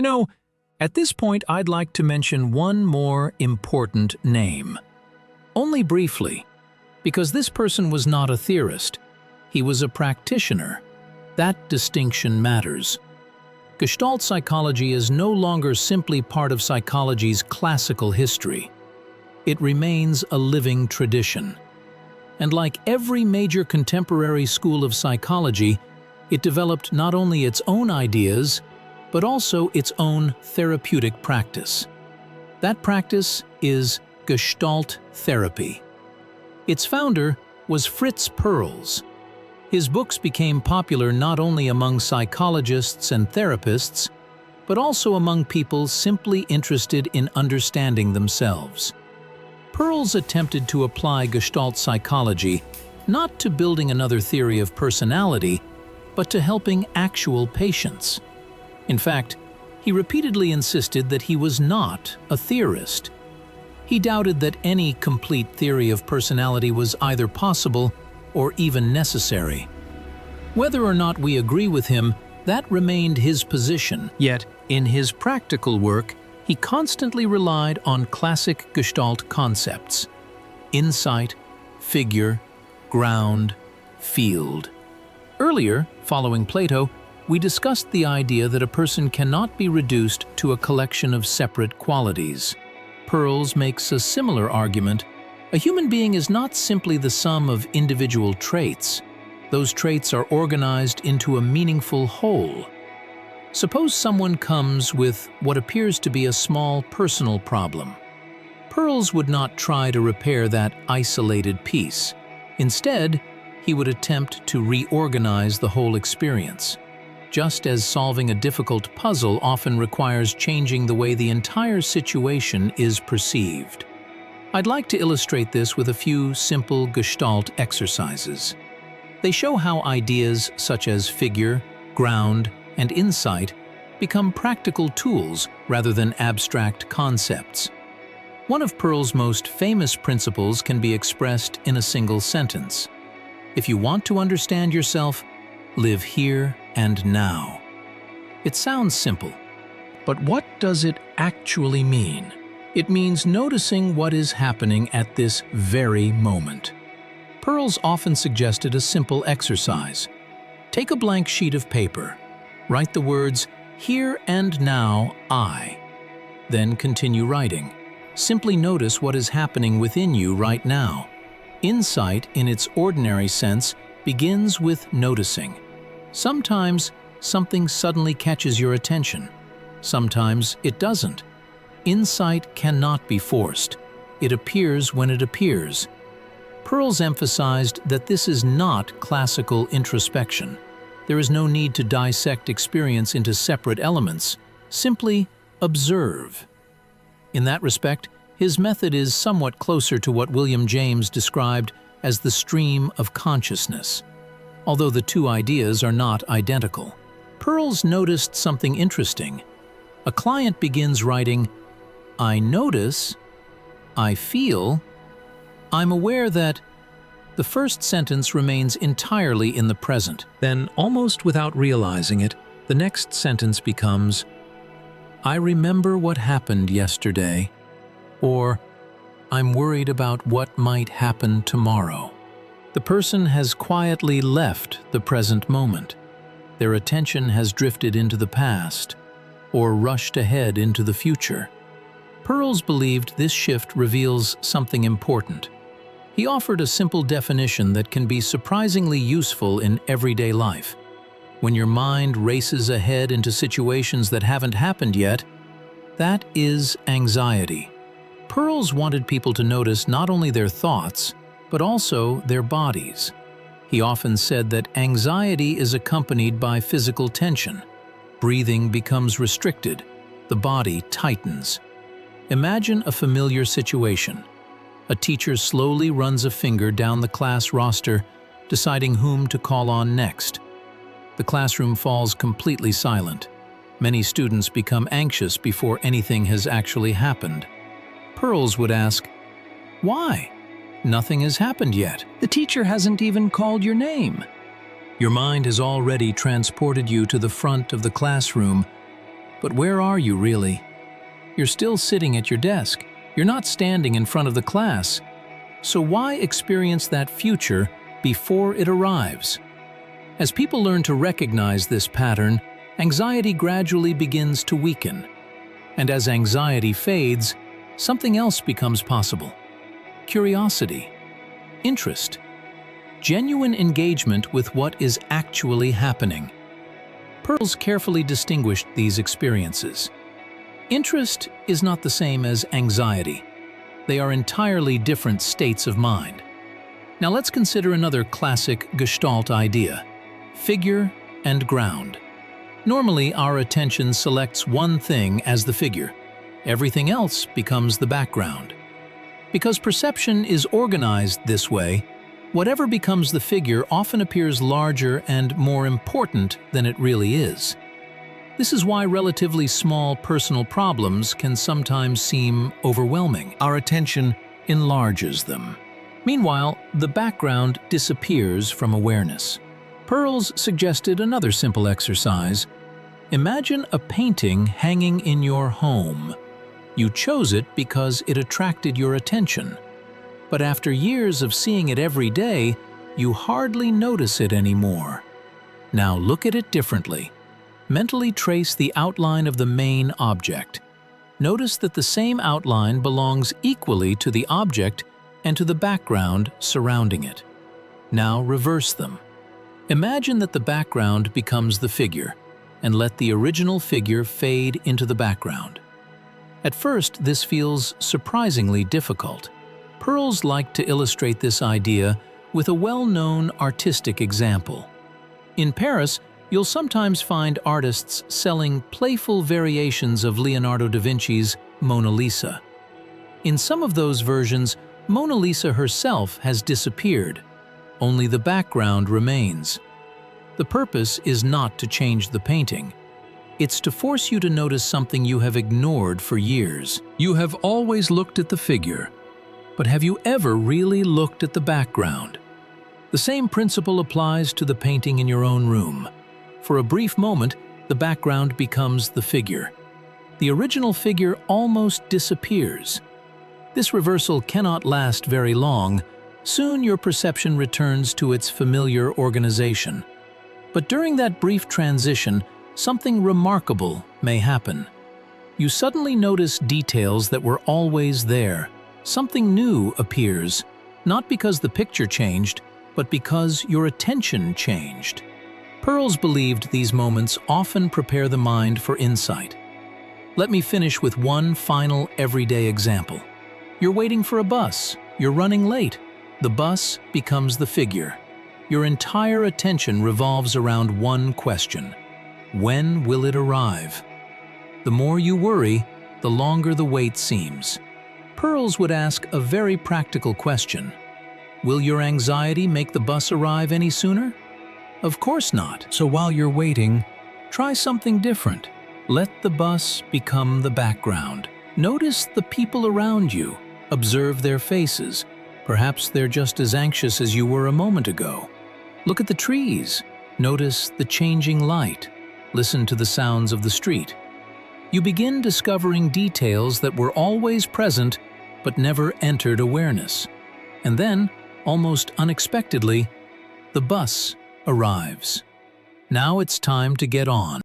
You know, at this point I'd like to mention one more important name. Only briefly, because this person was not a theorist. He was a practitioner. That distinction matters. Gestalt psychology is no longer simply part of psychology's classical history. It remains a living tradition. And like every major contemporary school of psychology, it developed not only its own ideas, but also its own therapeutic practice. That practice is Gestalt therapy. Its founder was Fritz Perls. His books became popular not only among psychologists and therapists, but also among people simply interested in understanding themselves. Perls attempted to apply Gestalt psychology not to building another theory of personality, but to helping actual patients. In fact, he repeatedly insisted that he was not a theorist. He doubted that any complete theory of personality was either possible or even necessary. Whether or not we agree with him, that remained his position. Yet, in his practical work, he constantly relied on classic Gestalt concepts: insight, figure, ground, field. Earlier, following Plato, we discussed the idea that a person cannot be reduced to a collection of separate qualities. Perls makes a similar argument. A human being is not simply the sum of individual traits. Those traits are organized into a meaningful whole. Suppose someone comes with what appears to be a small personal problem. Perls would not try to repair that isolated piece. Instead, he would attempt to reorganize the whole experience. Just as solving a difficult puzzle often requires changing the way the entire situation is perceived. I'd like to illustrate this with a few simple Gestalt exercises. They show how ideas such as figure, ground, and insight become practical tools rather than abstract concepts. One of Perls' most famous principles can be expressed in a single sentence. If you want to understand yourself, live here and now. It sounds simple, but what does it actually mean? It means noticing what is happening at this very moment. Perls often suggested a simple exercise. Take a blank sheet of paper. Write the words, "Here and now, I." Then continue writing. Simply notice what is happening within you right now. Insight, in its ordinary sense, begins with noticing. Sometimes, something suddenly catches your attention. Sometimes it doesn't. Insight cannot be forced. It appears when it appears. Perls emphasized that this is not classical introspection. There is no need to dissect experience into separate elements. Simply observe. In that respect, his method is somewhat closer to what William James described as the stream of consciousness. Although the two ideas are not identical. Perls noticed something interesting. A client begins writing, "I notice, I feel, I'm aware that." The first sentence remains entirely in the present. Then, almost without realizing it, the next sentence becomes, "I remember what happened yesterday," or "I'm worried about what might happen tomorrow." The person has quietly left the present moment. Their attention has drifted into the past, or rushed ahead into the future. Perls believed this shift reveals something important. He offered a simple definition that can be surprisingly useful in everyday life. When your mind races ahead into situations that haven't happened yet, that is anxiety. Perls wanted people to notice not only their thoughts, but also their bodies. He often said that anxiety is accompanied by physical tension. Breathing becomes restricted, the body tightens. Imagine a familiar situation. A teacher slowly runs a finger down the class roster, deciding whom to call on next. The classroom falls completely silent. Many students become anxious before anything has actually happened. Perls would ask, "Why? Nothing has happened yet. The teacher hasn't even called your name." Your mind has already transported you to the front of the classroom, But where are you really? You're still sitting at your desk. You're not standing in front of the class. So why experience that future before it arrives? As people learn to recognize this pattern, anxiety gradually begins to weaken. And as anxiety fades, something else becomes possible. Curiosity, interest, genuine engagement with what is actually happening. Perls carefully distinguished these experiences. Interest is not the same as anxiety. They are entirely different states of mind. Now let's consider another classic Gestalt idea: figure and ground. Normally, our attention selects one thing as the figure. Everything else becomes the background. Because perception is organized this way, whatever becomes the figure often appears larger and more important than it really is. This is why relatively small personal problems can sometimes seem overwhelming. Our attention enlarges them. Meanwhile, the background disappears from awareness. Perls suggested another simple exercise. Imagine a painting hanging in your home. You chose it because it attracted your attention. But after years of seeing it every day, you hardly notice it anymore. Now look at it differently. Mentally trace the outline of the main object. Notice that the same outline belongs equally to the object and to the background surrounding it. Now reverse them. Imagine that the background becomes the figure, and let the original figure fade into the background. At first, this feels surprisingly difficult. Perls like to illustrate this idea with a well-known artistic example. In Paris, you'll sometimes find artists selling playful variations of Leonardo da Vinci's Mona Lisa. In some of those versions, Mona Lisa herself has disappeared. Only the background remains. The purpose is not to change the painting. It's to force you to notice something you have ignored for years. You have always looked at the figure, but have you ever really looked at the background? The same principle applies to the painting in your own room. For a brief moment, the background becomes the figure. The original figure almost disappears. This reversal cannot last very long. Soon your perception returns to its familiar organization. But during that brief transition, something remarkable may happen. You suddenly notice details that were always there. Something new appears, not because the picture changed, but because your attention changed. Perls believed these moments often prepare the mind for insight. Let me finish with one final everyday example. You're waiting for a bus. You're running late. The bus becomes the figure. Your entire attention revolves around one question: when will it arrive? The more you worry, the longer the wait seems. Perls would ask a very practical question. Will your anxiety make the bus arrive any sooner? Of course not. So while you're waiting, try something different. Let the bus become the background. Notice the people around you. Observe their faces. Perhaps they're just as anxious as you were a moment ago. Look at the trees. Notice the changing light. Listen to the sounds of the street. You begin discovering details that were always present but never entered awareness. And then, almost unexpectedly, the bus arrives. Now it's time to get on.